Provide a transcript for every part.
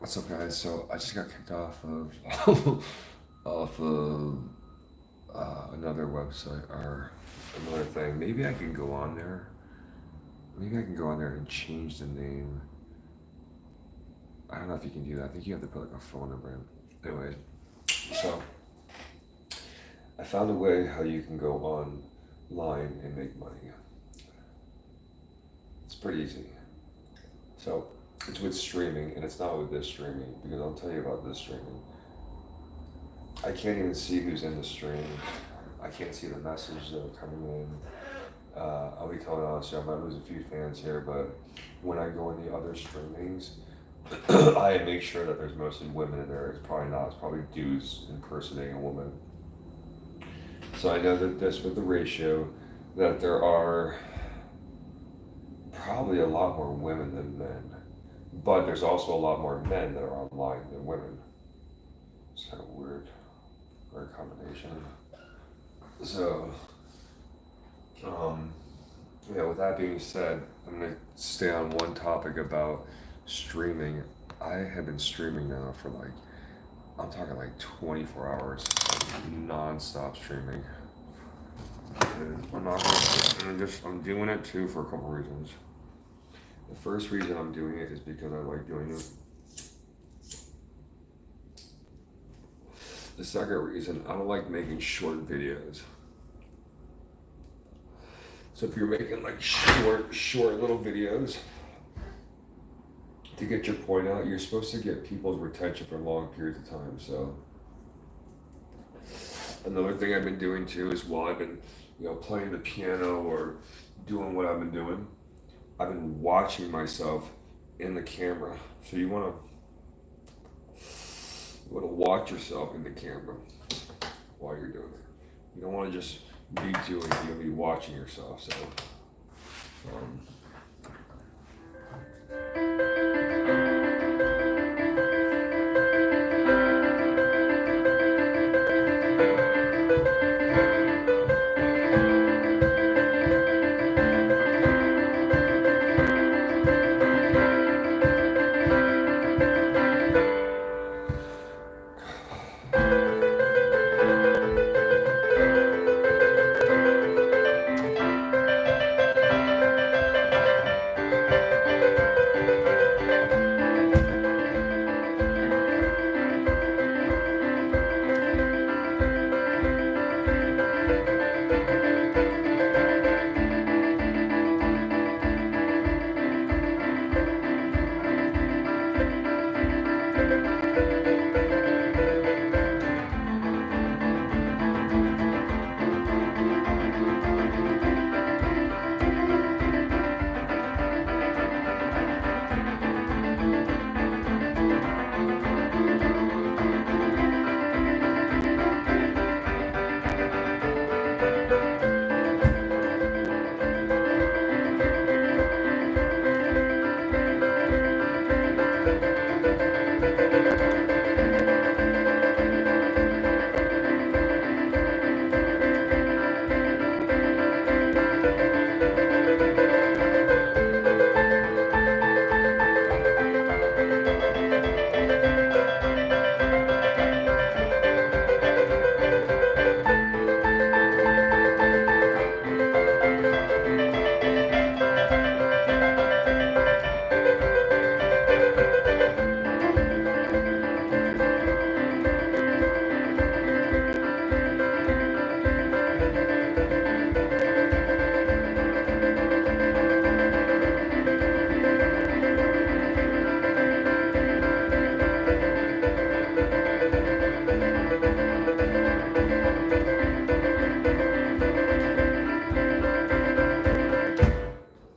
What's up, guys? So I just got kicked off of off of another website or another thing. Maybe I can go on there. Maybe I can go on there and change the name. I don't know if you can do that. I think you have to put like a phone number in. Anyway, so I found a way how you can go online and make money. It's pretty easy. So it's with streaming, and it's not with this streaming because I'll tell you about this streaming. I can't even see who's in the stream. I can't see the messages that are coming in. I'll be telling honestly, I might lose a few fans here, but when I go in the other streamings, I make sure that there's mostly women in there. It's probably not. It's probably dudes impersonating a woman. So I know that this with the ratio, that there are probably a lot more women than men, but there's also a lot more men that are online than women. It's kind of weird combination. So, um, with that being said, I'm gonna stay on one topic about streaming. I have been streaming now for I'm talking like 24 hours, non-stop streaming. And I'm not gonna, I'm doing it too for a couple reasons. The first reason I'm doing it is because I like doing it. The second reason, I don't like making short videos. So if you're making like short little videos to get your point out, you're supposed to get people's attention for long periods of time. So another thing I've been doing too is while I've been, playing the piano or doing what I've been doing, I've been watching myself in the camera. So you wanna watch yourself in the camera while you're doing it. You don't want to just be doing it, you'll be watching yourself. So um,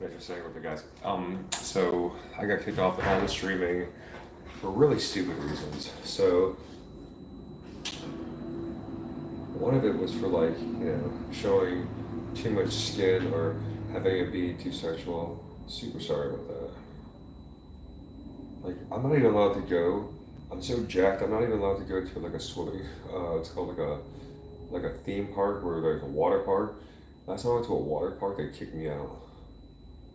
thanks for saying with the guys. So I got kicked off all the streaming for really stupid reasons. So one of it was for showing too much skin or having it be too sexual. Super sorry about that. I'm not even allowed to go. I'm so jacked. I'm not even allowed to go to like a swimming. It's called like a theme park where there's a water park. Last time I went to a water park, they kicked me out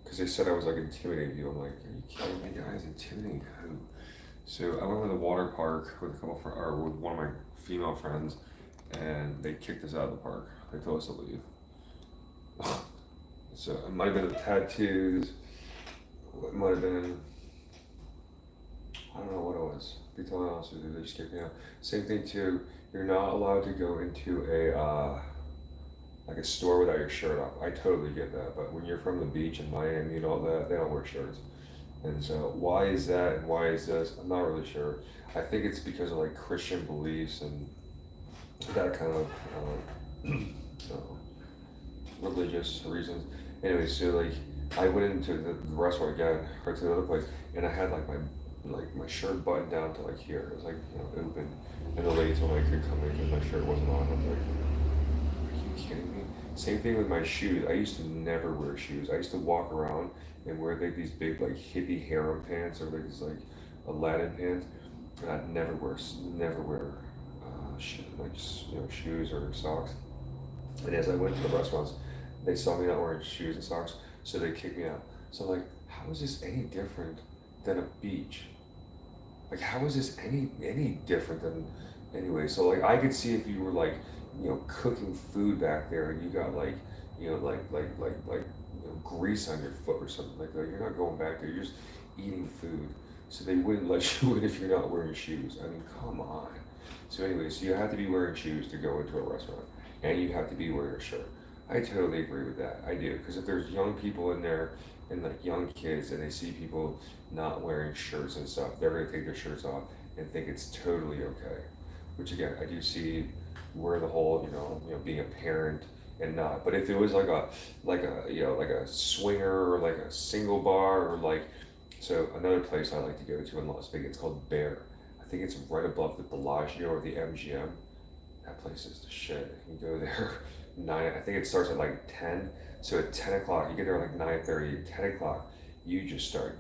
because they said I was like intimidating people. I'm like, are you kidding me, guys? Intimidating who? So I went with a water park with a couple or with one of my female friends, and they kicked us out of the park. They told us to leave. So it might have been the tattoos. It might have been, I don't know what it was. To be totally honest with you, they just kicked me out. Same thing too. You're not allowed to go into a like a store without your shirt off. I totally get that, but when you're from the beach in Miami and all that, they don't wear shirts. And so why is that and why is this? I'm not really sure. I think it's because of like Christian beliefs and that kind of religious reasons. Anyway, so like I went into the restaurant again or to the other place, and I had like my shirt buttoned down to like here. It was like open, and the lady told me I could come in because my shirt wasn't on. I was like, are you kidding me? Same thing with my shoes. I used to never wear shoes. I used to walk around and wear like these big like hippie harem pants or like these like Aladdin pants, and I'd never wear like shoes or socks. And as I went to the restaurants, they saw me not wearing shoes and socks, so they kicked me out. So I'm like, how is this any different than a beach? Like, how is this any different than anyway? So like, I could see if you were like, cooking food back there, and you got like, grease on your foot or something like that. You're not going back there. You're just eating food. So they wouldn't let you in if you're not wearing shoes. I mean, come on. So anyway, so you have to be wearing shoes to go into a restaurant, and you have to be wearing a shirt. I totally agree with that. I do, because if there's young people in there and like young kids, and they see people not wearing shirts and stuff, they're gonna take their shirts off and think it's totally okay. Which again, I do see where the whole being a parent and not. But if it was like a swinger or like a single bar or like so another place I like to go to in Las Vegas, it's called Bear. I think it's right above the Bellagio or the MGM. That place is the shit. You go there 9. I think it starts at like 10. So at 10 o'clock, you get there at like 9:30. 10 o'clock, you just start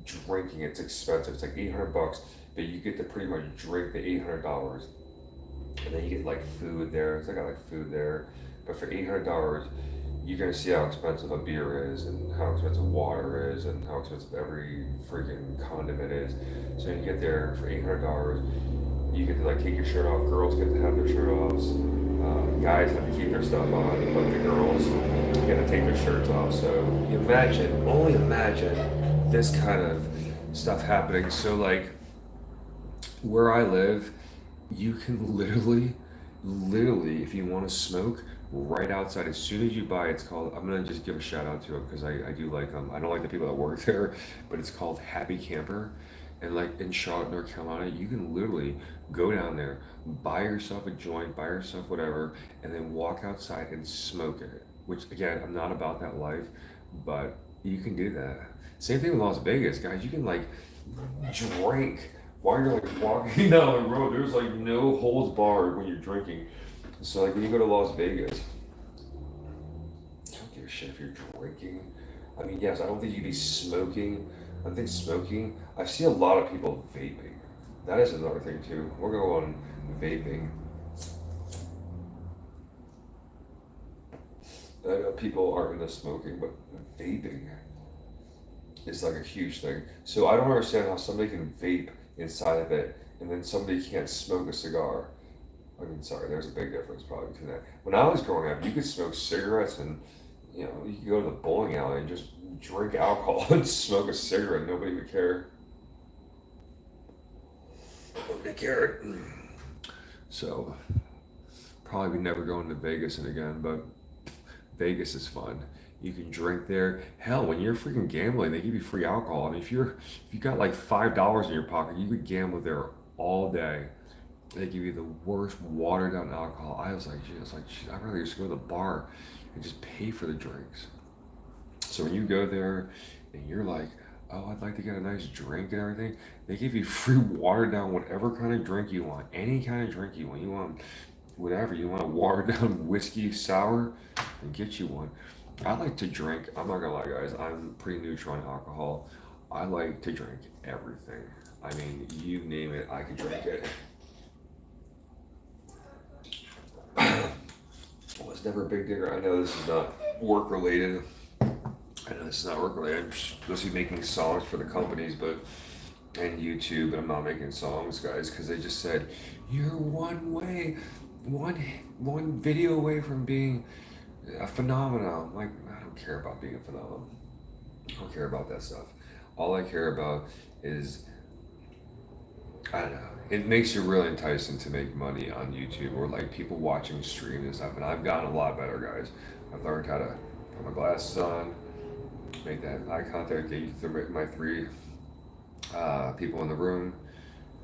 drinking. It's expensive. It's like $800, but you get to pretty much drink the $800, and then you get like food there. It's like I like food there, but for $800, you're gonna see how expensive a beer is, and how expensive water is, and how expensive every freaking condiment is. So you get there for $800. You get to like take your shirt off. Girls get to have their shirt offs. Guys have to keep their stuff on, but the girls get to take their shirts off. So only imagine this kind of stuff happening. So like where I live, you can literally, if you want to smoke, right outside. As soon as you buy, it's called. I'm gonna just give a shout out to it because I do like them. I don't like the people that work there, but it's called Happy Camper. And like in Charlotte, North Carolina, you can literally go down there, buy yourself a joint, buy yourself whatever, and then walk outside and smoke it. Which again, I'm not about that life, but you can do that. Same thing with Las Vegas, guys. You can like drink while you're like walking down the road. There's like no holds barred when you're drinking. So like when you go to Las Vegas, I don't give a shit if you're drinking. I mean, yes, I don't think you'd be smoking. I think smoking. I've seen a lot of people vaping. That is another thing too. We'll go on vaping. I know people aren't into smoking, but vaping is like a huge thing. So I don't understand how somebody can vape inside of it and then somebody can't smoke a cigar. I mean, sorry, there's a big difference probably between that. When I was growing up, you could smoke cigarettes and you could go to the bowling alley and just drink alcohol and smoke a cigarette. Nobody would care. Nobody cared. So probably be never going to Vegas and again, but Vegas is fun. You can drink there. Hell, when you're freaking gambling, they give you free alcohol. I mean, if you got like $5 in your pocket, you could gamble there all day. They give you the worst watered down alcohol. I was like, geez, I'd rather just go to the bar and just pay for the drinks. So when you go there and you're like, oh, I'd like to get a nice drink and everything, they give you free watered down whatever kind of drink you want, any kind of drink you want. You want whatever you want, a watered down whiskey sour, and get you one. I like to drink. I'm not gonna lie, guys. I'm pretty neutral on alcohol. I like to drink everything. I mean, you name it, I can drink it. I was never a big digger. I know this is not work related. I know this is not work related. I'm supposed to be making songs for the companies, but and YouTube, and I'm not making songs, guys, because they just said you're one video away from being a phenomenon. I'm like, I don't care about being a phenomenon. I don't care about that stuff. All I care about is, I don't know. It makes you really enticing to make money on YouTube, or like people watching stream and stuff. And I've gotten a lot better, guys. I've learned how to put my glasses on, make that eye contact, get my three people in the room.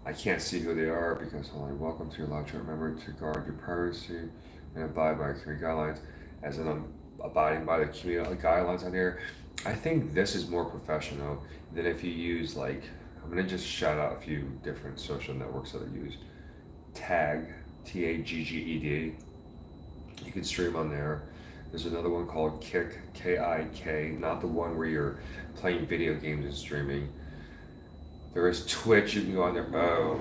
I can't see who they are because I'm like, welcome to your lodge. Remember to guard your privacy and abide by community guidelines. As in, I'm abiding by the community guidelines on here. I think this is more professional than if you use like, I'm gonna just shout out a few different social networks that I use. Tag, Tagged. You can stream on there. There's another one called Kick, Kik, not the one where you're playing video games and streaming. There is Twitch, you can go on there. Oh,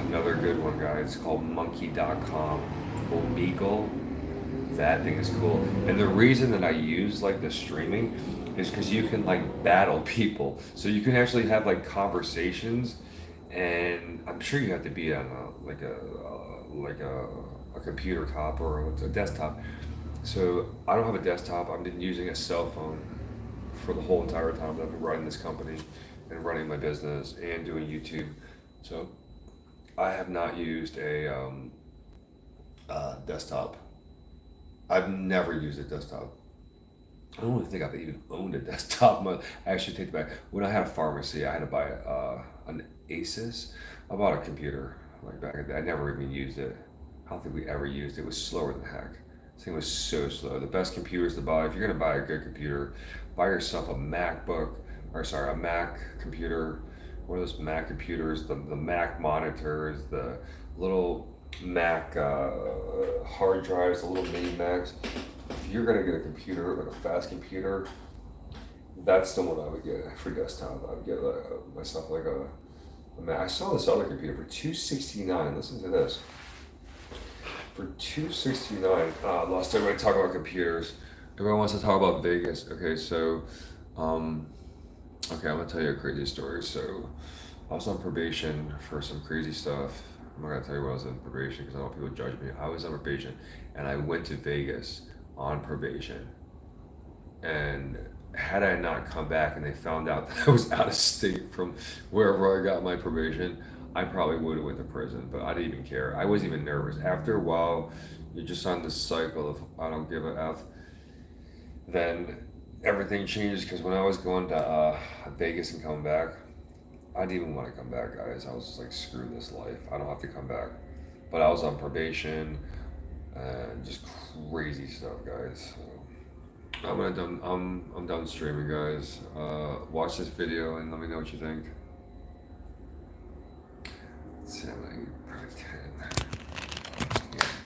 another good one, guys. It's called monkey.com. Omegle. That thing is cool. And the reason that I use like the streaming is because you can like battle people. So you can actually have like conversations, and I'm sure you have to be on a computer top or a desktop. So I don't have a desktop. I've been using a cell phone for the whole entire time that I've been running this company and running my business and doing YouTube. So I have not used a desktop. I've never used a desktop. I don't even think I've even owned a desktop. I actually take it back. When I had a pharmacy, I had to buy an Asus. I bought a computer like back in the day. I never even used it. I don't think we ever used it. It was slower than heck. This thing was so slow. The best computers to buy, if you're gonna buy a good computer, buy yourself a MacBook, or sorry, a Mac computer. One of those Mac computers, the Mac monitors, the little Mac hard drives, the little mini Macs. If you're gonna get a computer, like a fast computer, that's the one I would get for desktop. I would get myself like a Mac. I saw this other computer for $269. Listen to this. For $269. Lost everybody talk about computers. Everyone wants to talk about Vegas. Okay, so okay, I'm gonna tell you a crazy story. So I was on probation for some crazy stuff. I'm not gonna tell you when I was on probation because I don't want people to judge me. I was on probation, and I went to Vegas on probation. And had I not come back and they found out that I was out of state from wherever I got my probation, I probably would have went to prison. But I didn't even care. I wasn't even nervous. After a while, you're just on this cycle of I don't give a f. Then everything changes because when I was going to Vegas and coming back, I didn't even want to come back, guys. I was just like, screw this life. I don't have to come back. But I was on probation and just crazy stuff, guys. So I'm done streaming, guys. Watch this video and let me know what you think. Let's see, I'm gonna probably 10.